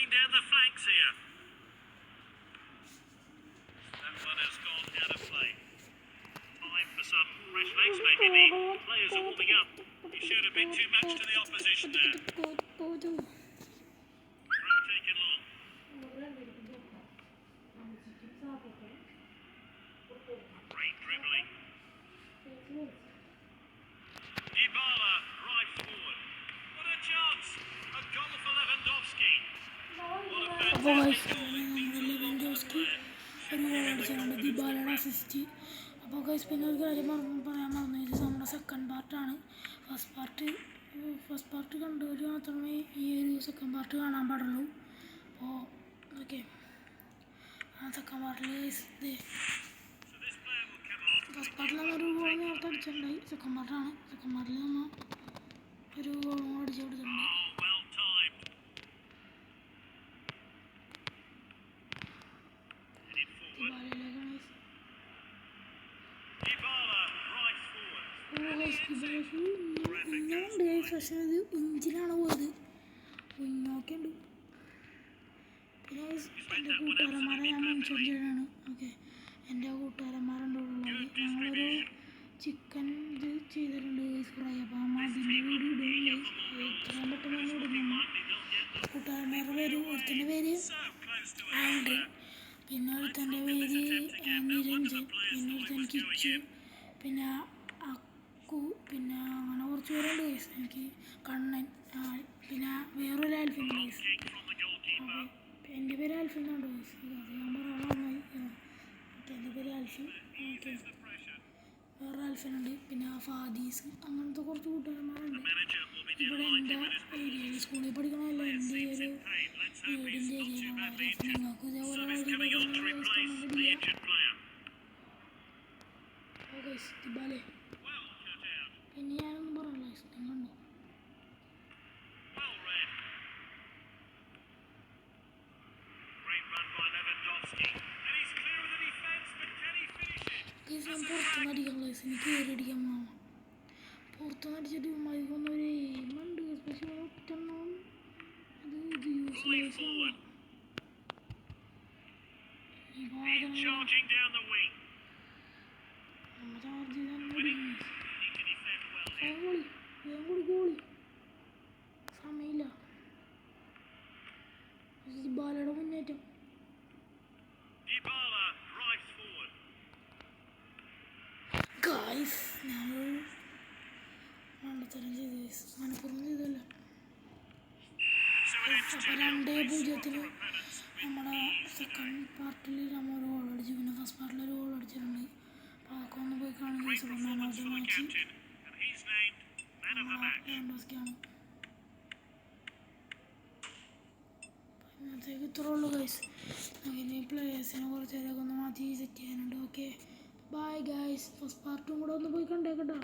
going down the flanks here. That one has gone out of play. Time for some fresh legs, maybe. The players are warming up. He showed a bit too much to the opposition there. Throw taken long. Great dribbling. Dybala drives forward. What a chance! A goal for Lewandowski. What a fantastic goal. Lewandowski ഒരു goal അടിച്ചിട്ടുണ്ട്. ദിബാലയുടെ assist. അപ്പോൾ guys പിന്നെ ഒരു കാര്യം പറയാൻ മറന്നു, ഇത് നമ്മുടെ സെക്കൻഡ് പാർട്ടാണ്. ഫസ്റ്റ് പാർട്ട് കണ്ടവർ മാത്രമേ ഈ ഒരു സെക്കൻഡ് പാർട്ട് കാണാൻ പാടുള്ളൂ. അപ്പോൾ ഓക്കെ, സെക്കൻഡ് പാർട്ടിൽ ഫസ്റ്റ് പാർട്ടിൽ ഒരു ഗോൾ നേരത്തെ അടിച്ചിട്ടുണ്ടായി. സെക്കൻഡ് പാർട്ടിൽ നമ്മൾ ഒരു ഗോളും കൂടെ അടിച്ചു കൊടുത്തിട്ടുണ്ട്. പക്ഷേ അത് ഇഞ്ചിലാണ് പോയത്, മുന്നോക്കെ ഉണ്ട്. പിന്നെ എൻ്റെ കൂട്ടുകാരന്മാരെ ഞാൻ മെൻഷൻ ചെയ്യണതാണ്. ഓക്കെ, എൻ്റെ കൂട്ടുകാരന്മാരുണ്ടുള്ളത് ഞങ്ങളൊരു ചിക്കൻ ഇത് ചെയ്തിട്ടുണ്ട് ഫ്രൈ. അപ്പം അതിൻ്റെ വീഡിയോ ഇടാൻ പെട്ടെന്ന് ഇടുന്നു. കൂട്ടുകാരന്മാരുടെ പേര്, ഒരുത്തൻ്റെ പേര് ആൻഡ്രി, പിന്നെ ഒരുത്തൻ്റെ പേര് നിരഞ്ജൻ, പിന്നെ ഒരുത്തൻ കിച്ചു, പിന്നെ അക്കു, പിന്നെ അങ്ങനെ കുറച്ച് പേരുണ്ട് ഗൈസ്. എനിക്ക് കണ്ണൻ, പിന്നെ വേറൊരു ആൽഫിൻ ഗൈസ്. ഓക്കെ, എൻ്റെ പേര് ആൽഫിൻ എന്നാണ് ഗൈസ്. അത് ഞാൻ പറയാൻ നന്നായി. എൻ്റെ പേര് ആൽഫിൻ. ഓക്കെ, വേറെ ആൽഫിനുണ്ട്, പിന്നെ ഫാദീസ്, അങ്ങനത്തെ കുറച്ച് കൂട്ടുകാരന്മാരുണ്ട്. ഇവിടെ എൻ്റെ ഏരിയയിൽ സ്കൂളിൽ പഠിക്കണമല്ല, എൻ്റെ ഈ ഒരു വീടിൻ്റെ ഏരിയയിലാണ്. നിങ്ങൾക്ക് ഇതേപോലെ ദിബാലെ പിന്നെ ഞാനൊന്നും പറയണ്ട, നിങ്ങളുണ്ട്. ഞാൻ പുറത്തുനിന്ന് അടിക്കാൻ ക്ലാസ്, എനിക്ക് കയറി അടിക്കാൻ പോകണം. പുറത്തുനിന്ന് അടിച്ചിട്ട് മൈക്കൊന്നൊരു എയിമുണ്ട്, പക്ഷേ ഒറ്റെണ്ണം അത് ഇത് യൂസ്ലെസ് ആണ്. ചാർജ് ഗോളി സമയമില്ല. ദിബാലയുടെ മുന്നേറ്റം. ഗൈസ് ഞങ്ങൾ മണ്ടത്തരം ചെയ്തു, മനപ്പുറം ചെയ്തല്ല. അപ്പോൾ 2-0 നമ്മുടെ സെക്കൻഡ് പാർട്ടിൽ നമ്മൾ ഒരു ഗോൾ അടിച്ചു, പിന്നെ ഫസ്റ്റ് പാർട്ടിൽ ഒരു ഗോൾ അടിച്ചിട്ടുണ്ട്. അപ്പോൾ അതൊക്കെ ഒന്ന് പോയി കാണുന്ന മാച്ച് ലെവൻഡോസ്കിയാണ്. ഇന്നത്തേക്ക് ഇത്രേ ഉള്ളൂ ഗൈസ്. അങ്ങനെ പ്ലേയേഴ്സിനെ കുറച്ച് നേരമൊക്കെ ഒന്ന് മാറ്റി സെറ്റ് ചെയ്യാനുണ്ട്. Okay bye guys. ഫസ്റ്റ് പാർട്ടും കൂടെ ഒന്ന് പോയി കണ്ടേക്കട്ടോ.